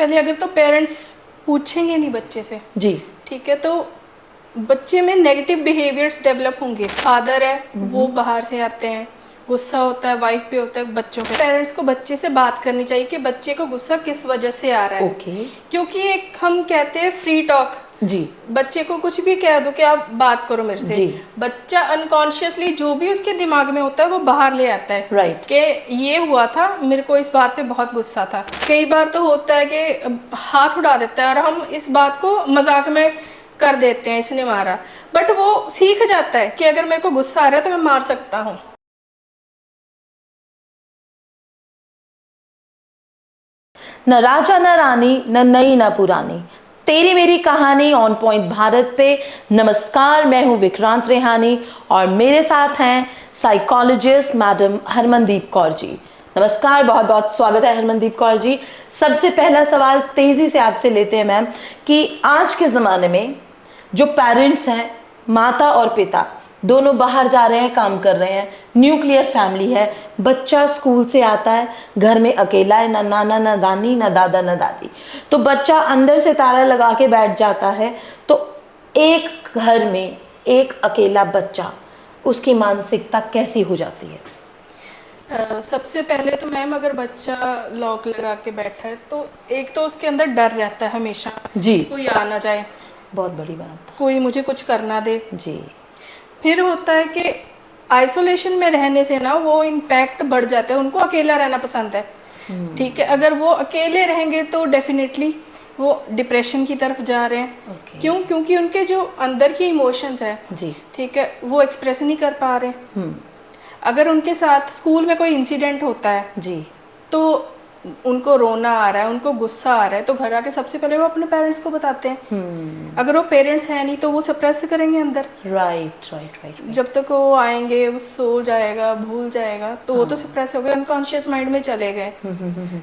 पहले अगर तो पेरेंट्स पूछेंगे नहीं बच्चे से जी। ठीक है, तो बच्चे में नेगेटिव बिहेवियर्स डेवलप होंगे। फादर है वो बाहर से आते हैं, गुस्सा होता है वाइफ पे होता है बच्चों पे। पेरेंट्स को बच्चे से बात करनी चाहिए कि बच्चे को गुस्सा किस वजह से आ रहा है। ओके। क्योंकि एक हम कहते हैं फ्री टॉक, जी। बच्चे को कुछ भी कह दो कि आप बात करो मेरे से, जी। बच्चा अनकॉन्शियसली जो भी उसके दिमाग में होता है वो बाहर ले आता है। राइट। कि ये हुआ था, मेरे को इस बात पे बहुत गुस्सा था। कई बार तो होता है कि हाथ उड़ा देता है और हम इस बात को मजाक में कर देते हैं, इसने मारा, बट वो सीख जाता है कि अगर मेरे को गुस्सा आ रहा है तो मैं मार सकता हूँ। न राजा न रानी, न नई न पुरानी, तेरी मेरी कहानी ऑन पॉइंट भारत पे। नमस्कार, मैं हूं विक्रांत रेहानी और मेरे साथ हैं साइकोलॉजिस्ट मैडम हरमनदीप कौर जी। नमस्कार, बहुत बहुत स्वागत है हरमनदीप कौर जी। सबसे पहला सवाल तेजी से आपसे लेते हैं मैम कि आज के ज़माने में जो पेरेंट्स हैं, माता और पिता दोनों बाहर जा रहे हैं, काम कर रहे हैं, न्यूक्लियर फैमिली है, बच्चा स्कूल से आता है, घर में अकेला है, ना नाना ना दानी ना दादा ना दादी, तो बच्चा अंदर से ताला लगा के बैठ जाता है। तो एक घर में एक अकेला बच्चा, उसकी मानसिकता कैसी हो जाती है? सबसे पहले तो मैम अगर बच्चा लॉक लगा के बैठा है तो एक तो उसके अंदर डर रहता है हमेशा जी। कोई आ ना जाए, बहुत बड़ी बात। कोई मुझे कुछ करना दे। जी। फिर होता है कि आइसोलेशन में रहने से ना वो इम्पैक्ट बढ़ जाता है, उनको अकेला रहना पसंद है। ठीक है, अगर वो अकेले रहेंगे तो डेफिनेटली वो डिप्रेशन की तरफ जा रहे हैं। क्यों? क्योंकि उनके जो अंदर की इमोशंस है जी। ठीक है वो एक्सप्रेस नहीं कर पा रहे। अगर उनके साथ स्कूल में कोई इंसिडेंट होता है जी। तो उनको रोना आ रहा है, उनको गुस्सा आ रहा है, तो घर आके सबसे पहले वो अपने पेरेंट्स को बताते हैं। अगर वो पेरेंट्स है नहीं तो वो सप्रेस करेंगे अंदर। Right right right. जब तक वो आएंगे वो सो जाएगा, भूल जाएगा, तो वो तो सप्रेस हो गए, अनकॉन्शियस माइंड में चले गए।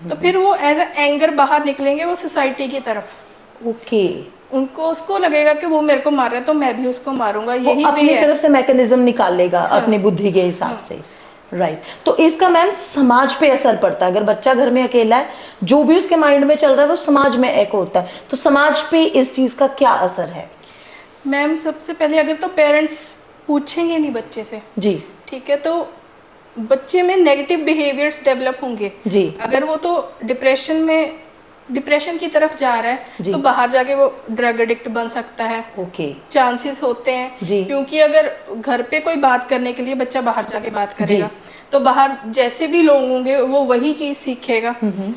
तो फिर वो एज अ एंगर बाहर निकलेंगे वो सोसाइटी की तरफ। ओके। उनको उसको लगेगा कि वो मेरे को मार रहा है तो मैं भी उसको मारूंगा, यही अपनी तरफ से मैकेनिज्म निकाल लेगा। हाँ। अपनी बुद्धि के हिसाब से। राइट। तो इसका मैम समाज पे असर पड़ता है। अगर बच्चा घर में अकेला है, जो भी उसके माइंड में चल रहा है वो समाज में एको होता है, तो समाज पे इस चीज का क्या असर है? मैम सबसे पहले अगर तो पेरेंट्स पूछेंगे नहीं बच्चे से जी। ठीक है, तो बच्चे में नेगेटिव बिहेवियर्स डेवलप होंगे। जी। अगर वो तो डिप्रेशन की तरफ जा रहा है तो बाहर जाके वो ड्रग एडिक्ट बन सकता है। ओके। चांसेस होते हैं जी। क्योंकि अगर घर पे कोई बात करने के लिए बच्चा बाहर जाके बात करेगा तो बाहर जैसे भी लोग होंगे वो वही चीज सीखेगा।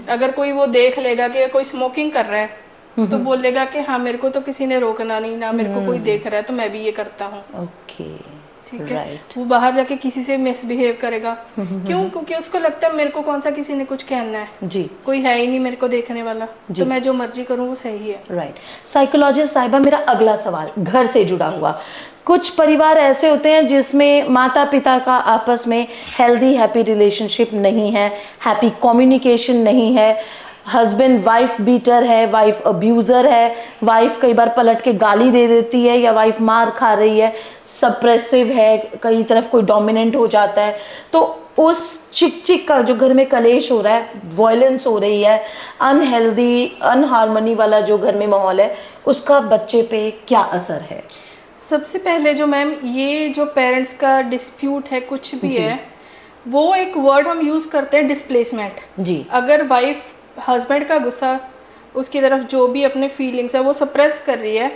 अगर कोई वो देख लेगा कि कोई स्मोकिंग कर रहा है तो बोलेगा कि हाँ मेरे को तो किसी ने रोकना नहीं, ना मेरे को कोई देख रहा है तो मैं भी ये करता हूँ। ओके। ठीक है। वो बाहर जाके किसी से मिसबिहेव करेगा। क्यों? क्योंकि उसको लगता है मेरे को कौन सा किसी ने कुछ कहना है। जी। कोई है ही नहीं मेरे को देखने वाला, तो मैं जो मर्जी करूँ वो सही है। राइट। साइकोलॉजिस्ट साहिबा, मेरा अगला सवाल घर से जुड़ा हुआ। कुछ परिवार ऐसे होते हैं जिसमें माता पिता का आपस में हेल्दी हैप्पी रिलेशनशिप नहीं है, हैप्पी कम्युनिकेशन नहीं है, हस्बैंड वाइफ बीटर है, वाइफ अब्यूज़र है, वाइफ कई बार पलट के गाली दे देती है या वाइफ मार खा रही है, सप्रेसिव है, कई तरफ कोई डोमिनेंट हो जाता है। तो उस चिक चिक का जो घर में कलेश हो रहा है, वायलेंस हो रही है, अनहेल्दी अनहार्मनी वाला जो घर में माहौल है, उसका बच्चे पे क्या असर है? सबसे पहले जो मैम ये जो पेरेंट्स का डिस्प्यूट है कुछ भी है, वो एक वर्ड हम यूज़ करते हैं डिस्प्लेसमेंट। जी। अगर वाइफ हस्बैंड का गुस्सा उसकी तरफ जो भी अपने फीलिंग्स है वो सप्रेस कर रही है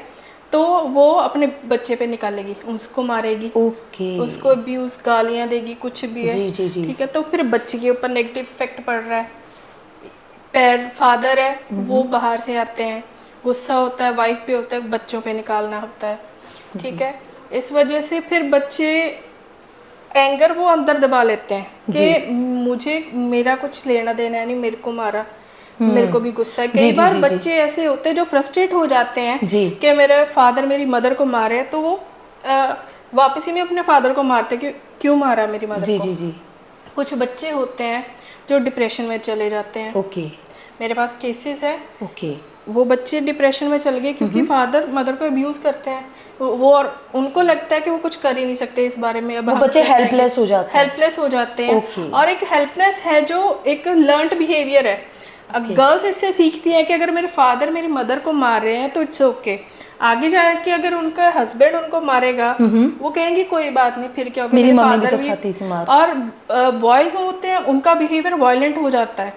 तो वो अपने बच्चे पे निकालेगी, उसको मारेगी। ओके। उसको अब्यूज गालियाँ देगी, कुछ भी है। जी जी जी। ठीक है, तो फिर बच्चे के ऊपर नेगेटिव इफेक्ट पड़ रहा है। फादर है वो बाहर से आते हैं, गुस्सा होता है वाइफ पे होता है, बच्चों पे निकालना होता है। ठीक है, इस वजह से फिर बच्चे एंगर वो अंदर दबा लेते हैं कि मुझे मेरा कुछ लेना देना है नहीं, मेरे को मारा, मेरे को भी गुस्सा है। कई बार बच्चे ऐसे होते हैं जो फ्रस्ट्रेट हो जाते हैं कि मेरे फादर मेरी मदर को मारे, तो वो वापसी में अपने फादर को मारते कि क्यों मारा मेरी मदर को। जी जी। कुछ बच्चे होते हैं जो डिप्रेशन में चले जाते हैं। ओके। मेरे पास केसेस है। ओके। वो बच्चे डिप्रेशन में चल गए क्योंकि फादर मदर को अब्यूज करते हैं वो, और उनको लगता है कि वो कुछ कर ही नहीं सकते इस बारे में। अब वो बच्चे हेल्पलेस हो जाते हैं। और एक हेल्पनेस है जो एक लर्नड बिहेवियर है। गर्ल्स इससे सीखती हैं कि अगर मेरे फादर मेरी मदर को मार रहे हैं तो इट्स ओके, आगे जाके अगर उनका हस्बैंड उनको मारेगा वो कहेंगे कोई बात नहीं, फिर क्या होगा, मेरी मेरे मम्मी भी father तो खाती थी मार। और बॉयज होते हैं उनका बिहेवियर वायलेंट हो जाता है,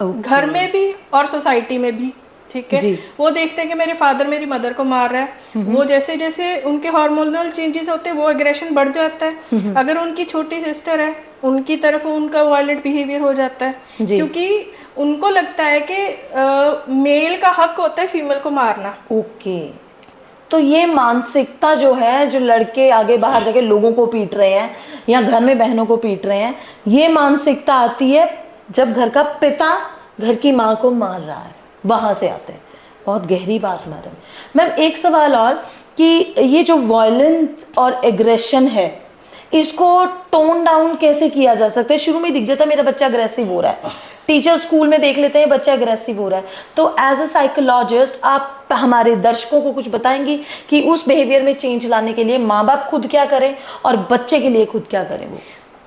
घर में भी और सोसाइटी में भी, ठीक है। वो देखते हैं कि मेरे फादर मेरी मदर को मार रहा है, वो जैसे जैसे उनके हार्मोनल चेंजेस होते हैं वो एग्रेशन बढ़ जाता है। अगर उनकी छोटी सिस्टर है उनकी तरफ उनका वायलेंट बिहेवियर हो जाता है, क्योंकि उनको लगता है कि मेल का हक होता है फीमेल को मारना। ओके, तो ये मानसिकता जो है, जो लड़के आगे बाहर जाके लोगों को पीट रहे हैं या घर में बहनों को पीट रहे हैं, ये मानसिकता आती है जब घर का पिता घर की माँ को मार रहा है, वहां से आते हैं। बहुत गहरी बात मैडम। मैम एक सवाल और कि ये जो वायलेंस और एग्रेशन है इसको टोन डाउन कैसे किया जा सकता है? शुरू में दिख जाता है मेरा बच्चा अग्रेसिव हो रहा है, टीचर स्कूल में देख लेते हैं बच्चा अग्रेसिव हो रहा है, तो एज अ साइकोलॉजिस्ट आप हमारे दर्शकों को कुछ बताएंगी कि उस बिहेवियर में चेंज लाने के लिए माँ बाप खुद क्या करें और बच्चे के लिए खुद क्या करें? वो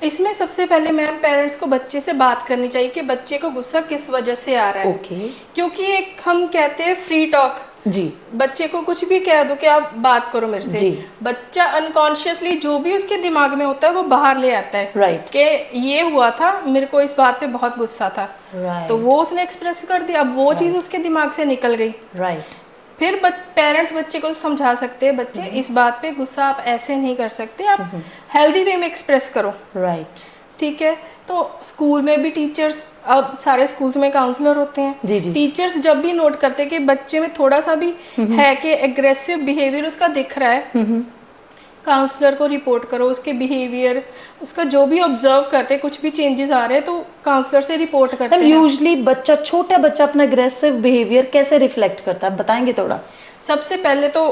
इसमें सबसे पहले मैम पेरेंट्स को बच्चे से बात करनी चाहिए कि बच्चे को गुस्सा किस वजह से आ रहा है। ओके। क्योंकि एक हम कहते हैं फ्री टॉक, जी, बच्चे को कुछ भी कह दो कि आप बात करो मेरे से, जी। बच्चा अनकॉन्शियसली जो भी उसके दिमाग में होता है वो बाहर ले आता है। राइट। कि ये हुआ था, मेरे को इस बात पे बहुत गुस्सा था, तो वो उसने एक्सप्रेस कर दिया, अब वो चीज उसके दिमाग से निकल गई। राइट। फिर पेरेंट्स बच्चे को समझा सकते हैं, बच्चे इस बात पे गुस्सा आप ऐसे नहीं कर सकते, आप हेल्दी वे में एक्सप्रेस करो। राइट। ठीक है। तो स्कूल में भी टीचर्स, अब सारे स्कूल्स में काउंसलर होते हैं, जी जी। टीचर्स जब भी नोट करते हैं कि बच्चे में थोड़ा सा भी है कि एग्रेसिव बिहेवियर उसका दिख रहा है, काउंसलर को रिपोर्ट करो, उसके बिहेवियर, उसका जो भी ऑब्जर्व करते हैं, कुछ भी चेंजेस आ रहे हैं तो काउंसलर से रिपोर्ट करते हैं। यूजुअली बच्चा, छोटा बच्चा अपना एग्रेसिव बिहेवियर कैसे रिफ्लेक्ट करता है, बताएंगे थोड़ा? सबसे पहले तो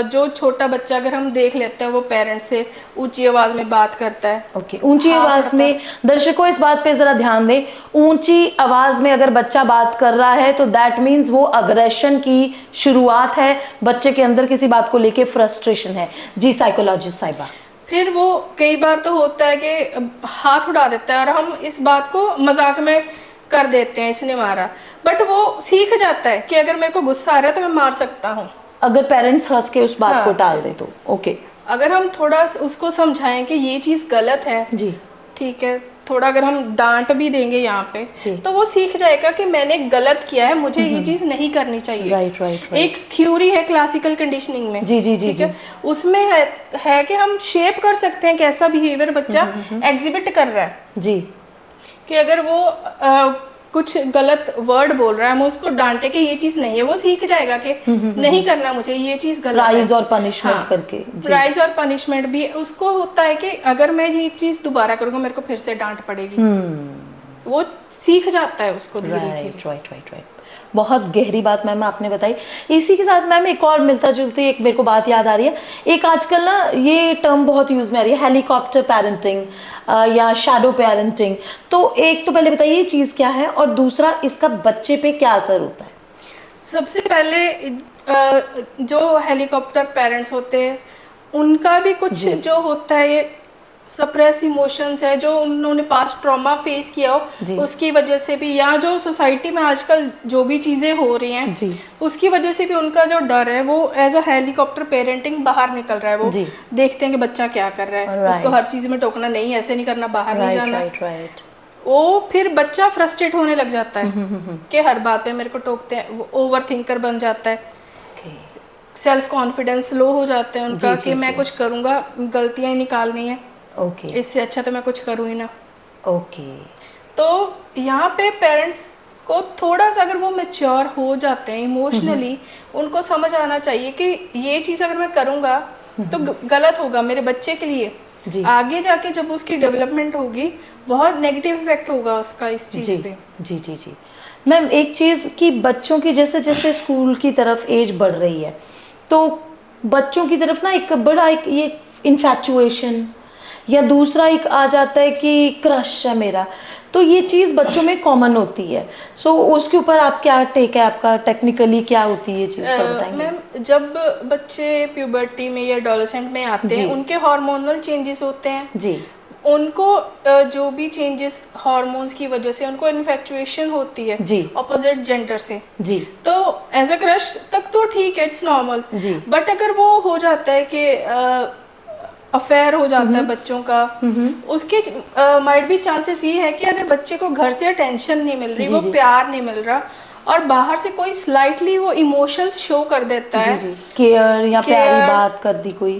जो छोटा बच्चा अगर हम देख लेते हैं वो पेरेंट्स से ऊंची आवाज में बात करता है। ओके, ऊंची आवाज में, दर्शकों इस बात पे जरा ध्यान दें, ऊंची आवाज में अगर बच्चा बात कर रहा है तो दैट मीन्स वो अग्रेशन की शुरुआत है, बच्चे के अंदर किसी बात को लेके फ्रस्ट्रेशन है। जी साइकोलॉजिस्ट साहिबा। फिर वो कई बार तो होता है कि हाथ उड़ा देता है और हम इस बात को मजाक में कर देते हैं इसने मारा, बट वो सीख जाता है कि अगर मेरे को गुस्सा आ रहा है तो मैं मार सकता हूँ, अगर पेरेंट्स हंस के उस बात को टाल दे तो। ओके, अगर हम थोड़ा उसको समझाएं कि ये चीज गलत है, जी, ठीक है, थोड़ा अगर हम डांट भी देंगे यहाँ पे जी। तो वो सीख जाएगा कि मैंने गलत किया है, मुझे ये चीज नहीं करनी चाहिए। Right right. एक थ्योरी है क्लासिकल कंडीशनिंग में, जी जी जी ठीक है, उसमें है कि हम शेप कर सकते हैं कैसा बिहेवियर बच्चा एग्जिबिट कर रहा है। जी, कि अगर वो कुछ गलत वर्ड बोल रहा है, हम उसको डांटे कि ये चीज नहीं है, वो सीख जाएगा कि नहीं करना मुझे, ये चीज गलत है। प्राइज और पनिशमेंट करके। प्राइज और पनिशमेंट भी उसको होता है कि अगर मैं ये चीज दोबारा करूंगा मेरे को फिर से डांट पड़ेगी, वो सीख जाता है उसको धीरे धीरे। Right right right right. बहुत गहरी बात मैम आपने बताई। इसी के साथ मैम एक और मिलता जुलती एक मेरे को बात याद आ रही है, एक आजकल ना ये टर्म बहुत यूज में आ रही है, हेलीकॉप्टर पेरेंटिंग या शैडो पेरेंटिंग। तो एक तो पहले बताइए ये चीज क्या है और दूसरा इसका बच्चे पे क्या असर होता है? सबसे पहले जो हेलीकॉप्टर पेरेंट्स होते हैं उनका भी कुछ जो होता है, ये सप्रेस इमोशंस है, जो उन्होंने पास्ट ट्रॉमा फेस किया हो उसकी वजह से भी, या जो सोसाइटी में आजकल जो भी चीजें हो रही हैं उसकी वजह से भी उनका जो डर है वो एज अ हेलीकॉप्टर पेरेंटिंग बाहर निकल रहा है। वो देखते हैं कि बच्चा क्या कर रहा है, उसको हर चीज में टोकना, नहीं ऐसे नहीं करना, बाहर नहीं जाना, वो फिर बच्चा फ्रस्ट्रेट होने लग जाता है कि हर बात पे मेरे को टोकते हैं, वो ओवर थिंकर बन जाता है, सेल्फ कॉन्फिडेंस लो हो जाता है उनका कि मैं कुछ करूंगा गलतियां ही निकालनी है, इससे अच्छा तो मैं कुछ करूँ ही ना। तो यहाँ पे पेरेंट्स को थोड़ा सा अगर वो मैच्योर हो जाते हैं इमोशनली, उनको समझ आना चाहिए कि ये चीज़ अगर मैं करूँगा तो गलत होगा मेरे बच्चे के लिए, आगे जाके जब उसकी डेवलपमेंट होगी बहुत नेगेटिव इफेक्ट होगा उसका इस चीज़ पे। जी जी जी मैम, एक चीज़ कि बच्चों की जैसे जैसे स्कूल की तरफ एज बढ़ रही है तो बच्चों की तरफ ना एक बड़ा एक ये इन्फैचुएशन या दूसरा एक आ जाता है कि क्रश है मेरा, तो ये चीज़ बच्चों में कॉमन होती है। सो उसके ऊपर आप क्या टेक है आपका, टेक्निकली क्या होती है ये चीज़ बताएंगे? मैम जब बच्चे प्यूबर्टी में या एडोलेसेंट में आते हैं उनके हार्मोनल चेंजेस होते हैं जी, उनको जो भी चेंजेस हार्मोन्स की वजह से उनको इन्फेक्चुएशन होती है जी ऑपोजिट जेंडर से, जी तो एज अ क्रश तक तो ठीक है, इट्स नॉर्मल। जी बट अगर वो हो जाता है कि अफेयर हो जाता है बच्चों का, उसके माइट भी चांसेस ये है कि अगर बच्चे को घर से अटेंशन नहीं मिल रही, जी वो जी प्यार नहीं मिल रहा, और बाहर से कोई स्लाइटली वो इमोशंस शो कर देता जी है, जी केयर या प्यारी Care, बात कर दी कोई,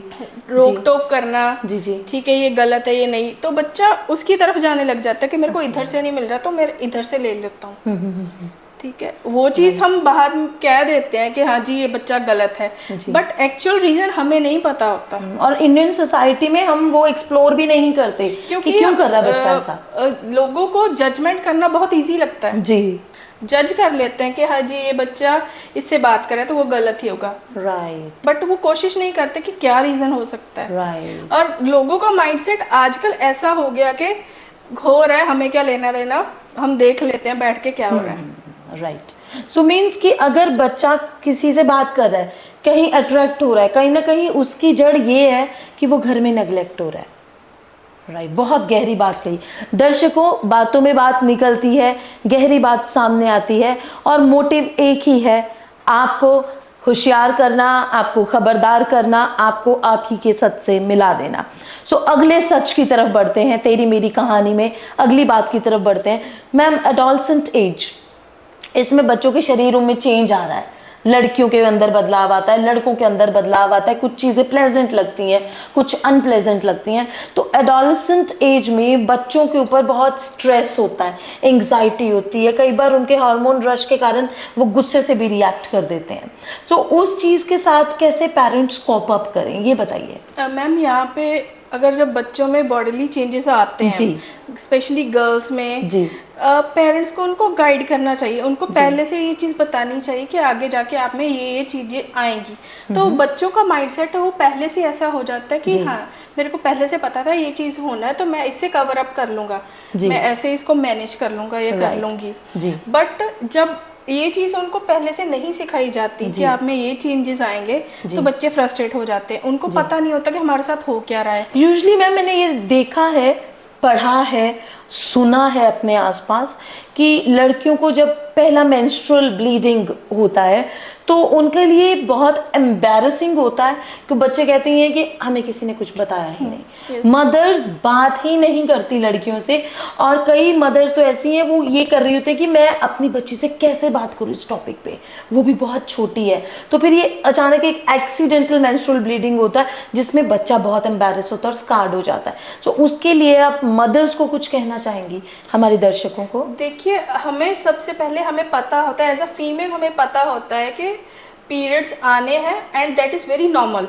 रोक टोक करना, जी जी ठीक है ये गलत है ये नहीं, तो बच्चा उसकी तरफ जाने लग जाता है कि मेरे को इधर से नहीं मिल रहा तो मैं इधर से ले लेता हूँ। ठीक है, वो चीज़ हम बाहर कह देते हैं कि हाँ जी ये बच्चा गलत है, जी। बट एक्चुअल रीजन हमें नहीं पता होता। और इंडियन सोसाइटी में हम वो एक्सप्लोर भी नहीं करते कि क्यों कर रहा है बच्चा ऐसा। लोगों को जजमेंट करना बहुत इजी लगता है, जी जज कर लेते हैं कि हाँ जी ये बच्चा इससे बात करे तो वो गलत ही होगा, राइट बट वो कोशिश नहीं करते कि क्या रीजन हो सकता है। राइट और लोगों का माइंडसेट आजकल ऐसा हो गया कि हो रहा है हमें क्या लेना देना, हम देख लेते हैं बैठ के क्या हो रहा है। राइट। सो मीन्स कि अगर बच्चा किसी से बात कर रहा है, कहीं अट्रैक्ट हो रहा है, कहीं ना कहीं उसकी जड़ ये है कि वो घर में नेग्लेक्ट हो रहा है। राइट बहुत गहरी बात कही दर्शकों, बातों में बात निकलती है, गहरी बात सामने आती है, और मोटिव एक ही है, आपको होशियार करना, आपको खबरदार करना, आपको आप ही के सच से मिला देना। सो अगले सच की तरफ बढ़ते हैं, तेरी मेरी कहानी में अगली बात की तरफ बढ़ते हैं। मैम एडोलसेंट एज, इसमें बच्चों के शरीरों में चेंज आ रहा है, लड़कियों के अंदर बदलाव आता है, लड़कों के अंदर बदलाव आता है, कुछ चीज़ें प्लेजेंट लगती हैं, कुछ अनप्लेजेंट लगती हैं। तो एडोलसेंट एज में बच्चों के ऊपर बहुत स्ट्रेस होता है, एंग्जाइटी होती है, कई बार उनके हार्मोन रश के कारण वो गुस्से से भी रिएक्ट कर देते हैं। तो उस चीज़ के साथ कैसे पेरेंट्स कोप अप करें, ये बताइए। मैम यहाँ पे अगर जब बच्चों में बॉडीली चेंजेस आते हैं, स्पेशली गर्ल्स में, जी पेरेंट्स को उनको गाइड करना चाहिए, उनको पहले से ये चीज़ बतानी चाहिए कि आगे जाके आप में ये चीज़ें आएंगी। तो बच्चों का माइंडसेट है वो पहले से ऐसा हो जाता है कि हाँ मेरे को पहले से पता था ये चीज़ होना है तो मैं इससे कवर अप कर लूँगा, मैं ऐसे इसको मैनेज कर लूँगा, ये कर लूँगी। बट जब ये चीज़ उनको पहले से नहीं सिखाई जाती कि आप में ये चेंजेस आएंगे, तो बच्चे फ्रस्ट्रेट हो जाते हैं, उनको पता नहीं होता कि हमारे साथ हो क्या रहा है। यूजुअली मैम मैंने ये देखा है, पढ़ा है, सुना है अपने आसपास कि लड़कियों को जब पहला मेंस्ट्रुअल ब्लीडिंग होता है तो उनके लिए बहुत एम्बैरेसिंग होता है कि बच्चे कहते हैं कि हमें किसी ने कुछ बताया ही नहीं। मदर्स बात ही नहीं करती लड़कियों से, और कई मदर्स तो ऐसी हैं वो ये कर रही होती है कि मैं अपनी बच्ची से कैसे बात करूँ इस टॉपिक पे, वो भी बहुत छोटी है। तो फिर ये अचानक एक एक्सीडेंटल मेंस्ट्रुअल ब्लीडिंग होता है जिसमें बच्चा बहुत एम्बैरेस होता है और स्कार्ड हो जाता है। तो उसके लिए आप मदर्स को कुछ कहना चाहेंगी हमारे दर्शकों को? देखिए, हमें सबसे पहले हमें पता होता है, एज अ फीमेल हमें पता होता है कि पीरियड्स आने हैं and that is very normal.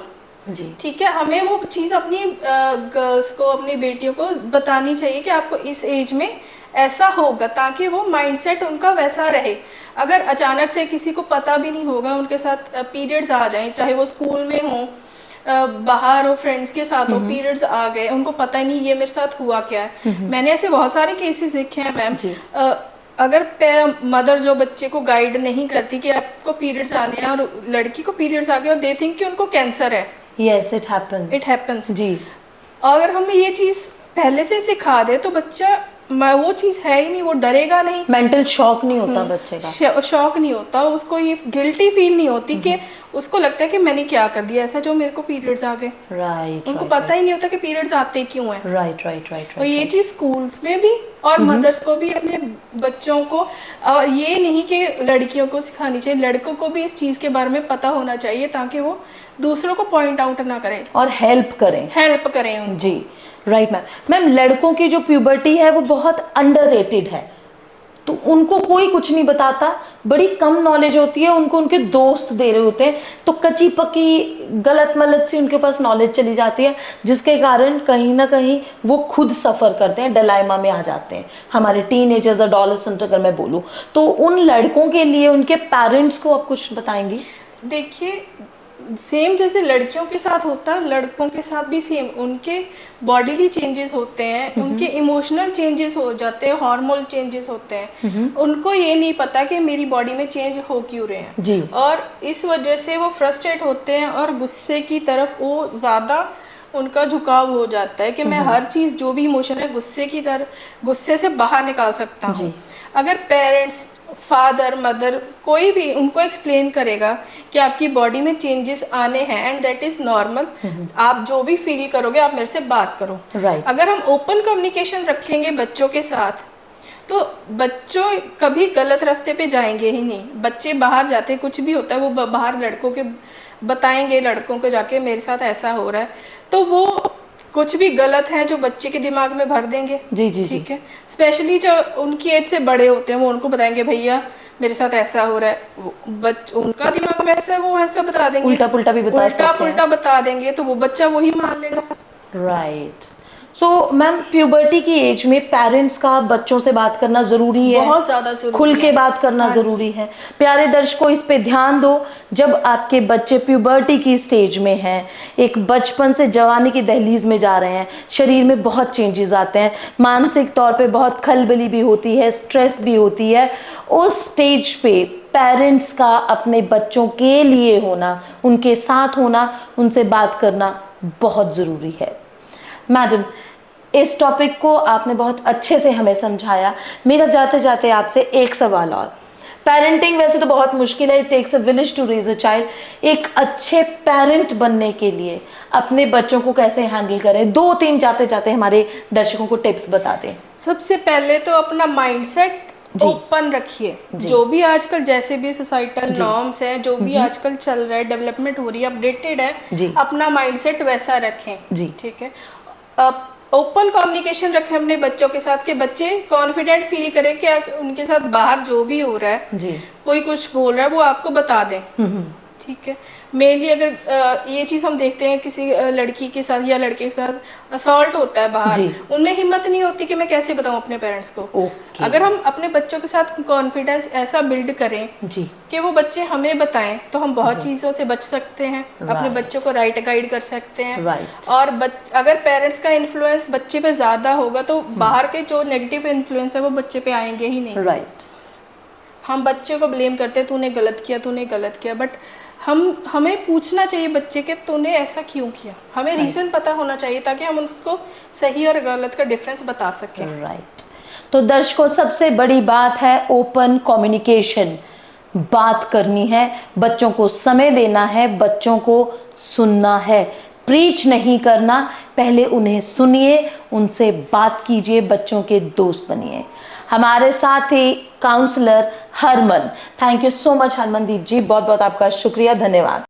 जी ठीक है, हमें वो चीज़ अपनी गर्ल्स को, अपनी बेटियों को बतानी चाहिए कि आपको इस एज में ऐसा होगा, ताकि वो माइंडसेट उनका वैसा रहे। अगर अचानक से किसी को पता भी नहीं होगा, उनके साथ पीरियड्स आ जाएं, चाहे वो स्कूल में हो, बाहर हो, फ्रेंड्स के साथ हो, पीरियड्स आ गए, उनको पता नहीं ये मेरे साथ हुआ क्या है। मैंने ऐसे बहुत सारे केसेस देखे हैं मैम। अगर मदर जो बच्चे को गाइड नहीं करती कि आपको पीरियड्स आने हैं, और लड़की को पीरियड्स आ गए और दे थिंक कि उनको कैंसर है, यस इट हैपेंस जी। अगर हमें ये चीज़ पहले से सिखा दे तो बच्चा, वो चीज़ है ही नहीं, वो डरेगा नहीं, मेंटल शॉक नहीं होता बच्चे का, शॉक नहीं होता, उसको ये गिल्टी फील नहीं होती कि उसको लगता है कि मैंने क्या कर दिया ऐसा जो मेरे को पीरियड्स आ गए। राइट उनको पता ही नहीं होता कि पीरियड्स आते क्यों हैं। राइट और ये चीज़ स्कूल्स में भी, और मदर्स को भी अपने बच्चों को, और ये नहीं कि लड़कियों को सिखानी चाहिए, लड़कों को भी इस चीज़ के बारे में पता होना चाहिए, ताकि वो दूसरों को पॉइंट आउट ना करें और हेल्प करें उनको। जी राइट मैम लड़कों की जो प्यूबर्टी है वो बहुत अंडररेटेड है, तो उनको कोई कुछ नहीं बताता, बड़ी कम नॉलेज होती है, उनको उनके दोस्त दे रहे होते हैं, तो कच्ची पक्की गलत मलत सी उनके पास नॉलेज चली जाती है, जिसके कारण कहीं ना कहीं वो खुद सफ़र करते हैं, डिलेमा में आ जाते हैं। हमारे टीनेजर्स, एडोलेसेंट अगर मैं बोलूँ, तो उन लड़कों के लिए उनके पेरेंट्स को आप कुछ बताएंगी? देखिए, सेम जैसे लड़कियों के साथ होता है, लड़कों के साथ भी सेम, उनके बॉडीली चेंजेस होते हैं, उनके इमोशनल चेंजेस हो जाते हैं, हार्मोनल चेंजेस होते हैं। उनको ये नहीं पता कि मेरी बॉडी में चेंज हो क्यों रहे हैं जी। और इस वजह से वो फ्रस्ट्रेट होते हैं और गुस्से की तरफ वो ज़्यादा उनका झुकाव हो जाता है कि मैं हर चीज़ जो भी इमोशन है गुस्से से बाहर निकाल सकता हूँ। अगर पेरेंट्स, फादर, मदर कोई भी उनको एक्सप्लेन करेगा कि आपकी बॉडी में चेंजेस आने हैं एंड दैट इज नॉर्मल, आप जो भी फील करोगे आप मेरे से बात करो। अगर हम ओपन कम्युनिकेशन रखेंगे बच्चों के साथ तो बच्चों कभी गलत रास्ते पे जाएंगे ही नहीं। बच्चे बाहर जाते कुछ भी होता है वो बाहर लड़कों के बताएंगे, लड़कों को जाके मेरे साथ ऐसा हो रहा है, तो वो कुछ भी गलत है जो बच्चे के दिमाग में भर देंगे। जी जी ठीक है, स्पेशली जो उनकी एज से बड़े होते हैं वो उनको बताएंगे भैया मेरे साथ ऐसा हो रहा है, उनका दिमाग में ऐसा है वो ऐसा बता देंगे, उल्टा पुल्टा भी बता सकते हैं, उल्टा पुल्टा बता देंगे तो वो बच्चा वही मान लेगा। राइट। सो मैम, प्यूबर्टी की एज में पेरेंट्स का बच्चों से बात करना जरूरी है, बहुत ज्यादा जरूरी, खुल के बात करना जरूरी है। प्यारे दर्शकों, इस पे ध्यान दो, जब आपके बच्चे प्यूबर्टी की स्टेज में हैं, एक बचपन से जवानी की दहलीज में जा रहे हैं, शरीर में बहुत चेंजेस आते हैं, मानसिक तौर पे बहुत खलबली भी होती है, स्ट्रेस भी होती है, उस स्टेज पे पेरेंट्स का अपने बच्चों के लिए होना, उनके साथ होना, उनसे बात करना बहुत ज़रूरी है। मैडम, इस टॉपिक को आपने बहुत अच्छे से हमें समझाया। मेरा जाते जाते आपसे एक सवाल और, पेरेंटिंग वैसे तो बहुत मुश्किल है, it takes a village to raise a child. एक अच्छे पेरेंट बनने के लिए अपने बच्चों को कैसे हैंडल करें, 2-3 जाते जाते हमारे दर्शकों को टिप्स बता दें। सबसे पहले तो अपना माइंडसेट ओपन रखिए। जो भी आजकल जैसे भी सोसाइटल नॉर्म्स हैं, जो भी आजकल चल रहा है, डेवलपमेंट हो रही है, अपडेटेड है, अपना माइंडसेट वैसा रखें। ठीक है, ओपन कम्युनिकेशन रखें अपने बच्चों के साथ कि बच्चे कॉन्फिडेंट फील करें कि आप उनके साथ बाहर जो भी हो रहा है, कोई कुछ बोल रहा है वो आपको बता दें। ठीक है, मेनली अगर ये चीज हम देखते हैं किसी लड़की के साथ या लड़के के साथ असॉल्ट होता है बाहर, उनमें हिम्मत नहीं होती कि मैं कैसे बताऊं अपने पेरेंट्स को। अगर हम अपने बच्चों के साथ कॉन्फिडेंस ऐसा बिल्ड करें कि वो बच्चे हमें बताएं तो हम बहुत चीजों से बच सकते हैं, अपने बच्चों को राइट गाइड कर सकते हैं। और अगर पेरेंट्स का इन्फ्लुएंस बच्चे पे ज्यादा होगा तो बाहर के जो नेगेटिव इन्फ्लुएंस है वो बच्चे पे आएंगे ही नहीं। हम बच्चे को ब्लेम करते हैं, तूने गलत किया, बट हमें पूछना चाहिए बच्चे के तूने ऐसा क्यों किया, हमें रीजन पता होना चाहिए ताकि हम उसको सही और गलत का डिफरेंस बता सकें। राइट। तो दर्शकों, सबसे बड़ी बात है ओपन कम्युनिकेशन, बात करनी है, बच्चों को समय देना है, बच्चों को सुनना है, प्रीच नहीं करना, पहले उन्हें सुनिए, उनसे बात कीजिए, बच्चों के दोस्त बनिए। हमारे साथ ही counsellor Harman, thank you so much Harmandeep ji, बहुत बहुत आपका शुक्रिया, धन्यवाद।